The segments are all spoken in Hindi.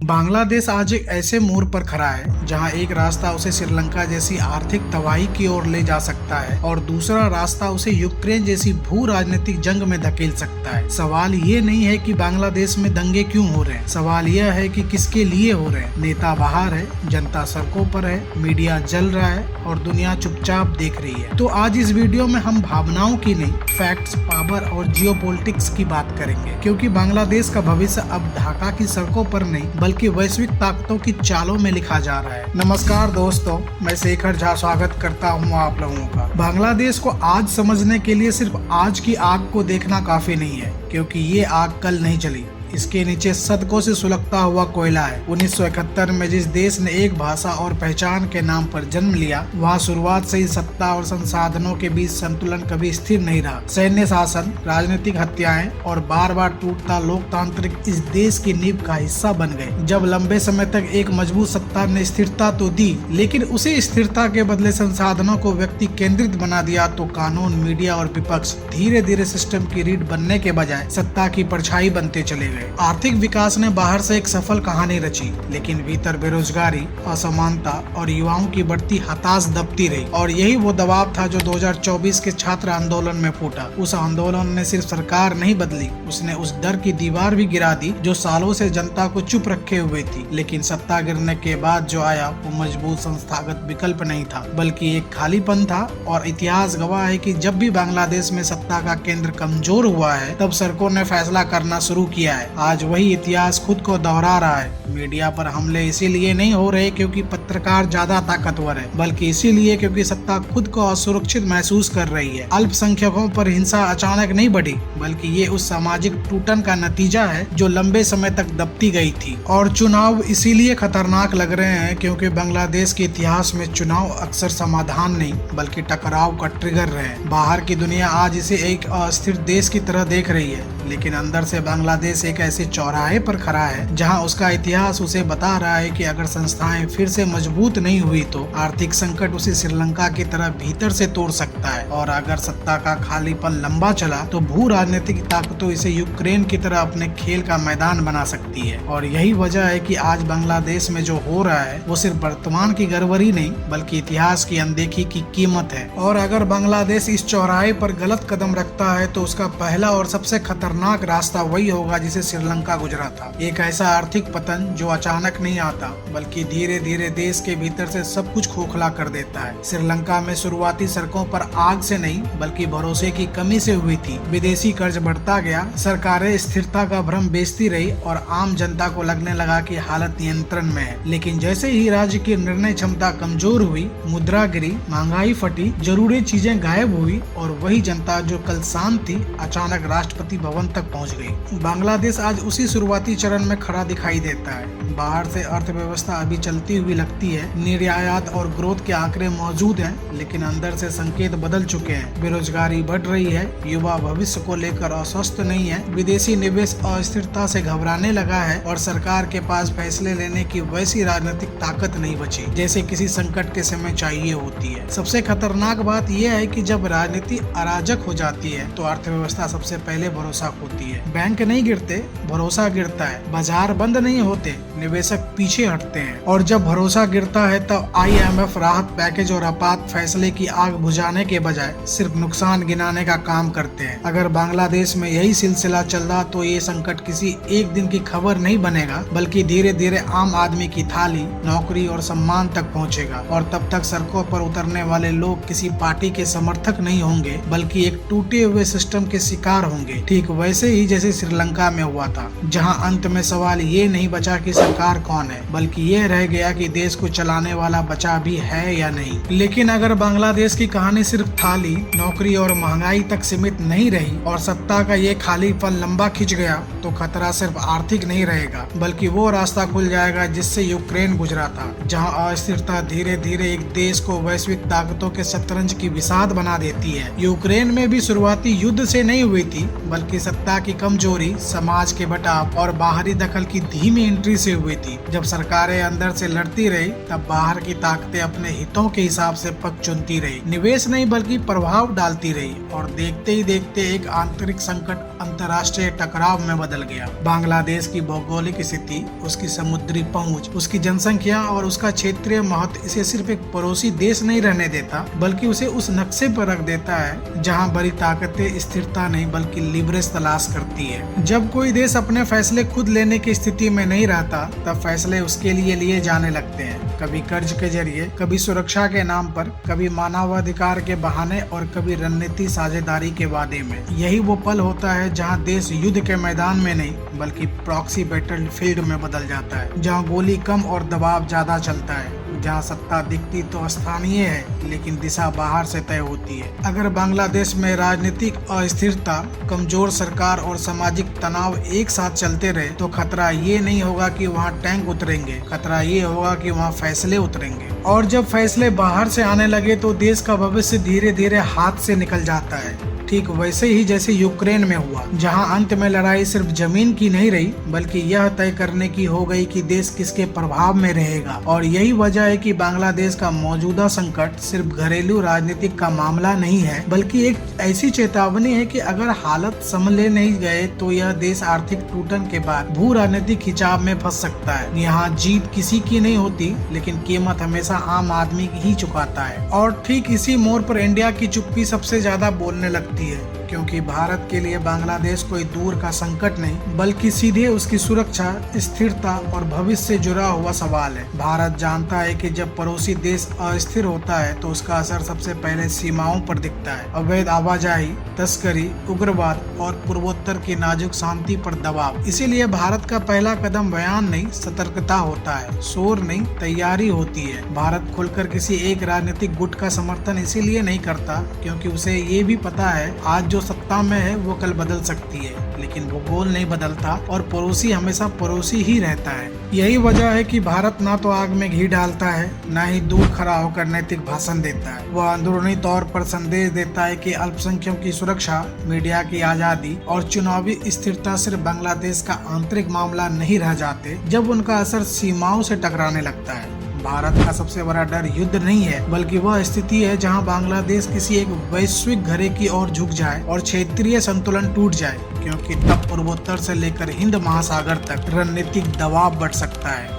बांग्लादेश आज एक ऐसे मोड़ पर खड़ा है जहां एक रास्ता उसे श्रीलंका जैसी आर्थिक तबाही की ओर ले जा सकता है और दूसरा रास्ता उसे यूक्रेन जैसी भू राजनीतिक जंग में धकेल सकता है। सवाल ये नहीं है कि बांग्लादेश में दंगे क्यों हो रहे हैं, सवाल यह है कि किसके लिए हो रहे हैं। नेता बाहर है, जनता सड़कों पर है, मीडिया जल रहा है और दुनिया चुपचाप देख रही है। तो आज इस वीडियो में हम भावनाओं की नहीं, फैक्ट्स, पावर और जियोपॉलिटिक्स की बात करेंगे, क्योंकि बांग्लादेश का भविष्य अब ढाका की सड़कों पर नहीं बल्कि वैश्विक ताकतों की चालों में लिखा जा रहा है। नमस्कार दोस्तों, मैं शेखर झा स्वागत करता हूं आप लोगों का। बांग्लादेश को आज समझने के लिए सिर्फ आज की आग को देखना काफी नहीं है, क्योंकि ये आग कल नहीं चली। इसके नीचे सदकों से सुलगता हुआ कोयला है। 1971 में जिस देश ने एक भाषा और पहचान के नाम पर जन्म लिया, वहाँ शुरुआत से ही सत्ता और संसाधनों के बीच संतुलन कभी स्थिर नहीं रहा। सैन्य शासन, राजनीतिक हत्याएं और बार बार टूटता लोकतांत्रिक इस देश की नींव का हिस्सा बन गए। जब लंबे समय तक एक मजबूत सत्ता ने स्थिरता तो दी, लेकिन उसी स्थिरता के बदले संसाधनों को व्यक्ति केंद्रित बना दिया, तो कानून, मीडिया और विपक्ष धीरे धीरे सिस्टम की रीढ़ बनने के बजाय सत्ता की परछाई बनते चले गए। आर्थिक विकास ने बाहर से एक सफल कहानी रची, लेकिन भीतर बेरोजगारी, असमानता और युवाओं की बढ़ती हताश दबती रही। और यही वो दबाव था जो 2024 के छात्र आंदोलन में फूटा। उस आंदोलन ने सिर्फ सरकार नहीं बदली, उसने उस डर की दीवार भी गिरा दी जो सालों से जनता को चुप रखे हुए थी। लेकिन सत्ता गिरने के बाद जो आया वो मजबूत संस्थागत विकल्प नहीं था, बल्कि एक खालीपन था। और इतिहास गवाह है कि जब भी बांग्लादेश में सत्ता का केंद्र कमजोर हुआ है, तब सड़कों ने फैसला करना शुरू किया है। आज वही इतिहास खुद को दोहरा रहा है। मीडिया पर हमले इसीलिए नहीं हो रहे क्योंकि पत्रकार ज्यादा ताकतवर है, बल्कि इसीलिए क्योंकि सत्ता खुद को असुरक्षित महसूस कर रही है। अल्पसंख्यकों पर हिंसा अचानक नहीं बढ़ी, बल्कि ये उस सामाजिक टूटन का नतीजा है जो लंबे समय तक दबती गई थी। और चुनाव इसीलिए खतरनाक लग रहे हैं क्योंकि बांग्लादेश के इतिहास में चुनाव अक्सर समाधान नहीं बल्कि टकराव का ट्रिगर रहे हैं। बाहर की दुनिया आज इसे एक अस्थिर देश की तरह देख रही है, लेकिन अंदर से बांग्लादेश एक ऐसे चौराहे पर खड़ा है जहां उसका इतिहास उसे बता रहा है कि अगर संस्थाएं फिर से मजबूत नहीं हुई तो आर्थिक संकट उसे श्रीलंका की तरह भीतर से तोड़ सकता है। और अगर सत्ता का खालीपन लंबा चला तो भू राजनीतिक ताकतों इसे यूक्रेन की तरह अपने खेल का मैदान बना सकती है। और यही वजह है कि आज बांग्लादेश में जो हो रहा है वो सिर्फ वर्तमान की गड़बड़ी नहीं बल्कि इतिहास की अनदेखी की कीमत है। और अगर बांग्लादेश इस चौराहे पर गलत कदम रखता है तो उसका पहला और सबसे खतरनाक रास्ता वही होगा जिसे श्रीलंका गुजरा था। एक ऐसा आर्थिक पतन जो अचानक नहीं आता बल्कि धीरे धीरे देश के भीतर से सब कुछ खोखला कर देता है। श्रीलंका में शुरुआती सड़कों पर आग से नहीं बल्कि भरोसे की कमी से हुई थी। विदेशी कर्ज बढ़ता गया, सरकारें स्थिरता का भ्रम बेचती रही और आम जनता को लगने लगा कि हालत नियंत्रण में है। लेकिन जैसे ही राज्य की निर्णय क्षमता कमजोर हुई, मुद्रा गिरी, महंगाई फटी, जरूरी चीजें गायब हुई और वही जनता जो कल शांत थी अचानक राष्ट्रपति भवन तक पहुंच गई। बांग्लादेश आज उसी शुरुआती चरण में खड़ा दिखाई देता है। बाहर से अर्थव्यवस्था अभी चलती हुई लगती है, निर्यात और ग्रोथ के आंकड़े मौजूद हैं, लेकिन अंदर से संकेत बदल चुके हैं। बेरोजगारी बढ़ रही है, युवा भविष्य को लेकर अस्वस्थ नहीं है, विदेशी निवेश अस्थिरता से घबराने लगा है और सरकार के पास फैसले लेने की वैसी राजनीतिक ताकत नहीं बची जैसे किसी संकट के समय चाहिए होती है। सबसे खतरनाक बात यह है कि जब राजनीति अराजक हो जाती है तो अर्थव्यवस्था सबसे पहले भरोसा खोती है। बैंक नहीं गिरते, भरोसा गिरता है। बाजार बंद नहीं होते, निवेशक पीछे हटते हैं। और जब भरोसा गिरता है तब IMF राहत पैकेज और आपात फैसले की आग बुझाने के बजाय सिर्फ नुकसान गिनाने का काम करते हैं। अगर बांग्लादेश में यही सिलसिला चल रहा तो ये संकट किसी एक दिन की खबर नहीं बनेगा बल्कि धीरे धीरे आम आदमी की थाली, नौकरी और सम्मान तक पहुंचेगा। और तब तक सड़कों पर उतरने वाले लोग किसी पार्टी के समर्थक नहीं होंगे बल्कि एक टूटे हुए सिस्टम के शिकार होंगे। ठीक वैसे ही जैसे श्रीलंका में हुआ था, जहां अंत में सवाल ये नहीं बचा कि सरकार कौन है बल्कि ये रह गया कि देश को चलाने वाला बचा भी है या नहीं। लेकिन अगर बांग्लादेश की कहानी सिर्फ थाली, नौकरी और महंगाई तक सीमित नहीं रही और सत्ता का ये खालीपन लंबा खिंच गया तो खतरा सिर्फ आर्थिक नहीं रहेगा बल्कि वो रास्ता खुल जाएगा जिससे यूक्रेन गुजरा था, जहां अस्थिरता धीरे धीरे एक देश को वैश्विक ताकतों के शतरंज की बिसात बना देती है। यूक्रेन में भी शुरुआती युद्ध से नहीं हुई थी बल्कि सत्ता की कमजोरी, समाज के बटाव और बाहरी दखल की धीमी एंट्री से हुई थी। जब सरकारें अंदर से लड़ती रही तब बाहर की ताकतें अपने हितों के हिसाब से पक्ष चुनती रही, निवेश नहीं बल्कि प्रभाव डालती रही और देखते ही देखते एक आंतरिक संकट अंतर्राष्ट्रीय टकराव में बदल गया। बांग्लादेश की भौगोलिक स्थिति, उसकी समुद्री पहुंच, उसकी जनसंख्या और उसका क्षेत्रीय महत्व इसे सिर्फ एक पड़ोसी देश नहीं रहने देता, बल्कि उसे उस नक्शे पर रख देता है जहां बड़ी ताकतें स्थिरता नहीं बल्कि लिवरेज तलाश करती है। जब कोई देश अपने फैसले खुद लेने की स्थिति में नहीं रहता, तब फैसले उसके लिए जाने लगते हैं, कभी कर्ज के जरिए, कभी सुरक्षा के नाम पर, कभी मानवाधिकार के बहाने और कभी रणनीति साझेदारी के वादे में। यही वो पल होता है जहां देश युद्ध के मैदान में नहीं बल्कि प्रॉक्सी बैटलफील्ड में बदल जाता है, जहां गोली कम और दबाव ज्यादा चलता है, जहां सत्ता दिखती तो स्थानीय है लेकिन दिशा बाहर से तय होती है। अगर बांग्लादेश में राजनीतिक अस्थिरता, कमजोर सरकार और सामाजिक तनाव एक साथ चलते रहे तो खतरा ये नहीं होगा कि वहां टैंक उतरेंगे, खतरा ये होगा कि वहां फैसले उतरेंगे। और जब फैसले बाहर से आने लगे तो देश का भविष्य धीरे धीरे हाथ से निकल जाता है। ठीक वैसे ही जैसे यूक्रेन में हुआ, जहां अंत में लड़ाई सिर्फ जमीन की नहीं रही बल्कि यह तय करने की हो गई कि देश किसके प्रभाव में रहेगा। और यही वजह है कि बांग्लादेश का मौजूदा संकट सिर्फ घरेलू राजनीतिक का मामला नहीं है, बल्कि एक ऐसी चेतावनी है कि अगर हालत संभले नहीं गए तो यह देश आर्थिक टूटन के बाद भू राजनीतिक खिंचाव में फंस सकता है। यहाँ जीत किसी की नहीं होती, लेकिन कीमत हमेशा आम आदमी ही चुकाता है। और ठीक इसी मोड़ पर इंडिया की चुप्पी सबसे ज्यादा बोलने लगती है, क्योंकि भारत के लिए बांग्लादेश कोई दूर का संकट नहीं बल्कि सीधे उसकी सुरक्षा, स्थिरता और भविष्य से जुड़ा हुआ सवाल है। भारत जानता है कि जब पड़ोसी देश अस्थिर होता है तो उसका असर सबसे पहले सीमाओं पर दिखता है। अवैध आवाजाही, तस्करी, उग्रवाद और पूर्वोत्तर की नाजुक शांति पर दबाव। इसीलिए भारत का पहला कदम बयान नहीं, सतर्कता होता है, शोर नहीं, तैयारी होती है। भारत खुलकर किसी एक राजनीतिक गुट का समर्थन इसीलिए नहीं करता क्योंकि उसे ये भी पता है आज जो सत्ता में है वो कल बदल सकती है, लेकिन भूगोल नहीं बदलता और पड़ोसी हमेशा पड़ोसी ही रहता है। यही वजह है कि भारत ना तो आग में घी डालता है, ना ही दूर खड़ा होकर नैतिक भाषण देता है। वह अंदरूनी तौर पर संदेश देता है कि अल्पसंख्यकों की सुरक्षा, मीडिया की आजादी और चुनावी स्थिरता सिर्फ बांग्लादेश का आंतरिक मामला नहीं रह जाते जब उनका असर सीमाओं से टकराने लगता है। भारत का सबसे बड़ा डर युद्ध नहीं है बल्कि वह स्थिति है जहां बांग्लादेश किसी एक वैश्विक घरे की ओर झुक जाए और क्षेत्रीय संतुलन टूट जाए, क्योंकि तब पूर्वोत्तर से लेकर हिंद महासागर तक रणनीतिक दबाव बढ़ सकता है।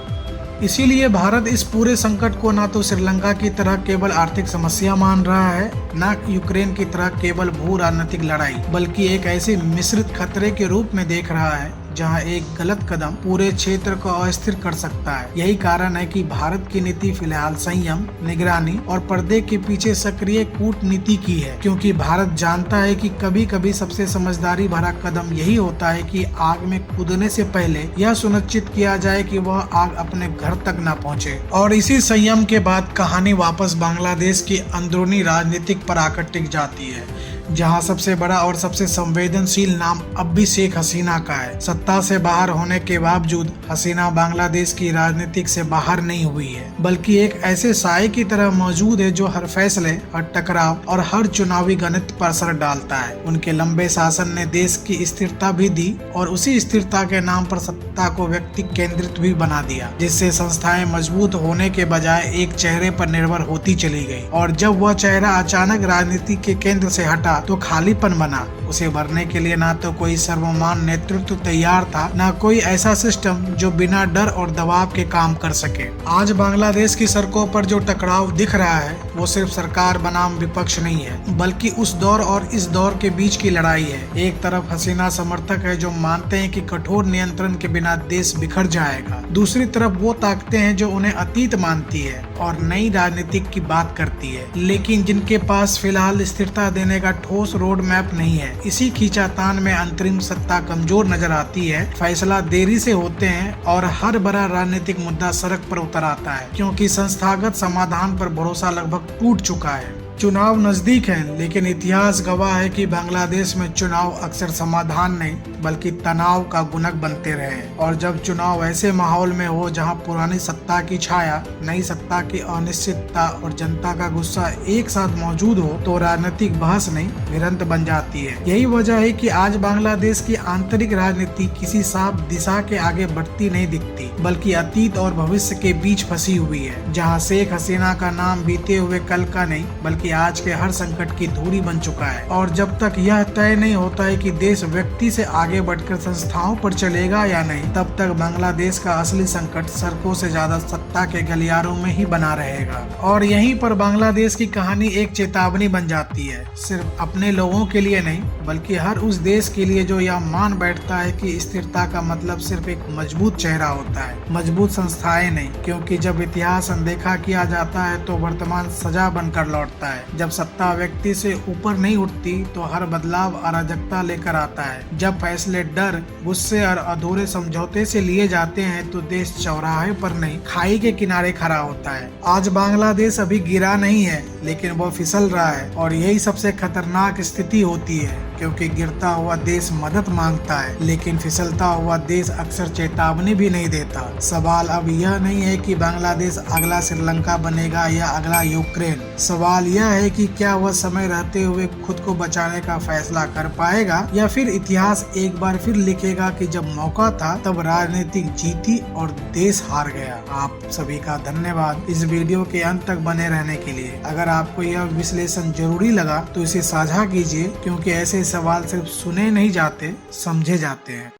इसीलिए भारत इस पूरे संकट को ना तो श्रीलंका की तरह केवल आर्थिक समस्या मान रहा है, न यूक्रेन की तरह केवल भू राजनीतिक लड़ाई, बल्कि एक ऐसे मिश्रित खतरे के रूप में देख रहा है जहां एक गलत कदम पूरे क्षेत्र को अस्थिर कर सकता है। यही कारण है कि भारत की नीति फिलहाल संयम, निगरानी और पर्दे के पीछे सक्रिय कूटनीति की है, क्योंकि भारत जानता है कि कभी कभी सबसे समझदारी भरा कदम यही होता है कि आग में कूदने से पहले यह सुनिश्चित किया जाए कि वह आग अपने घर तक न पहुंचे। और इसी संयम के बाद कहानी वापस बांग्लादेश की अंदरूनी राजनीतिक पर आकर टिक जाती है, जहां सबसे बड़ा और सबसे संवेदनशील नाम अब भी शेख हसीना का है। सत्ता से बाहर होने के बावजूद हसीना बांग्लादेश की राजनीतिक से बाहर नहीं हुई है, बल्कि एक ऐसे साए की तरह मौजूद है जो हर फैसले, हर टकराव और हर चुनावी गणित पर असर डालता है। उनके लंबे शासन ने देश की स्थिरता भी दी और उसी स्थिरता के नाम पर सत्ता को व्यक्ति केंद्रित भी बना दिया, जिससे संस्थाएं मजबूत होने के बजाय एक चेहरे पर निर्भर होती चली गई। और जब वह चेहरा अचानक राजनीति के केंद्र से हटा तो खालीपन बना। उसे भरने के लिए ना तो कोई सर्वमान नेतृत्व तैयार था, ना कोई ऐसा सिस्टम जो बिना डर और दबाव के काम कर सके। आज बांग्लादेश की सड़कों पर जो टकराव दिख रहा है वो सिर्फ सरकार बनाम विपक्ष नहीं है, बल्कि उस दौर और इस दौर के बीच की लड़ाई है। एक तरफ हसीना समर्थक है जो मानते हैं कि कठोर नियंत्रण के बिना देश बिखर जाएगा, दूसरी तरफ वो ताकतें हैं जो उन्हें अतीत मानती है और नई राजनीतिक की बात करती है, लेकिन जिनके पास फिलहाल स्थिरता देने का ठोस रोड मैप नहीं है। इसी खींचातान में अंतरिम सत्ता कमजोर नजर आती है, फैसला देरी से होते हैं और हर बड़ा राजनीतिक मुद्दा सड़क पर उतर आता है, क्योंकि संस्थागत समाधान पर भरोसा लगभग टूट चुका है। चुनाव नजदीक हैं, लेकिन इतिहास गवाह है कि बांग्लादेश में चुनाव अक्सर समाधान नहीं बल्कि तनाव का गुणक बनते रहे। और जब चुनाव ऐसे माहौल में हो जहां पुरानी सत्ता की छाया, नई सत्ता की अनिश्चितता और जनता का गुस्सा एक साथ मौजूद हो तो राजनीतिक बहस नहीं भिड़ंत बन जाती है। यही वजह है कि आज बांग्लादेश की आंतरिक राजनीति किसी साफ दिशा के आगे बढ़ती नहीं दिखती, बल्कि अतीत और भविष्य के बीच फंसी हुई है, जहाँ शेख हसीना का नाम बीते हुए कल का नहीं बल्कि कि आज के हर संकट की धूरी बन चुका है, और जब तक यह तय नहीं होता है कि देश व्यक्ति से आगे बढ़कर संस्थाओं पर चलेगा या नहीं, तब तक बांग्लादेश का असली संकट सड़कों से ज्यादा सत्ता के गलियारों में ही बना रहेगा। और यहीं पर बांग्लादेश की कहानी एक चेतावनी बन जाती है, सिर्फ अपने लोगों के लिए नहीं बल्कि हर उस देश के लिए जो यह मान बैठता है कि स्थिरता का मतलब सिर्फ एक मजबूत चेहरा होता है, मजबूत संस्थाएं नहीं। क्योंकि जब इतिहास अनदेखा किया जाता है तो वर्तमान सजा बनकर लौटता है। जब सत्ता व्यक्ति से ऊपर नहीं उठती तो हर बदलाव अराजकता लेकर आता है। जब फैसले डर, गुस्से और अधूरे समझौते से लिए जाते हैं तो देश चौराहे पर नहीं खाई के किनारे खड़ा होता है। आज बांग्लादेश अभी गिरा नहीं है लेकिन वो फिसल रहा है, और यही सबसे खतरनाक स्थिति होती है, क्योंकि गिरता हुआ देश मदद मांगता है लेकिन फिसलता हुआ देश अक्सर चेतावनी भी नहीं देता। सवाल अब यह नहीं है कि बांग्लादेश अगला श्रीलंका बनेगा या अगला यूक्रेन। सवाल यह है कि क्या वह समय रहते हुए खुद को बचाने का फैसला कर पाएगा, या फिर इतिहास एक बार फिर लिखेगा कि जब मौका था तब राजनीतिक जीती और देश हार गया। आप सभी का धन्यवाद इस वीडियो के अंत तक बने रहने के लिए। अगर आपको यह विश्लेषण जरूरी लगा तो इसे साझा कीजिए, क्योंकि ऐसे सवाल सिर्फ सुने नहीं जाते, समझे जाते हैं।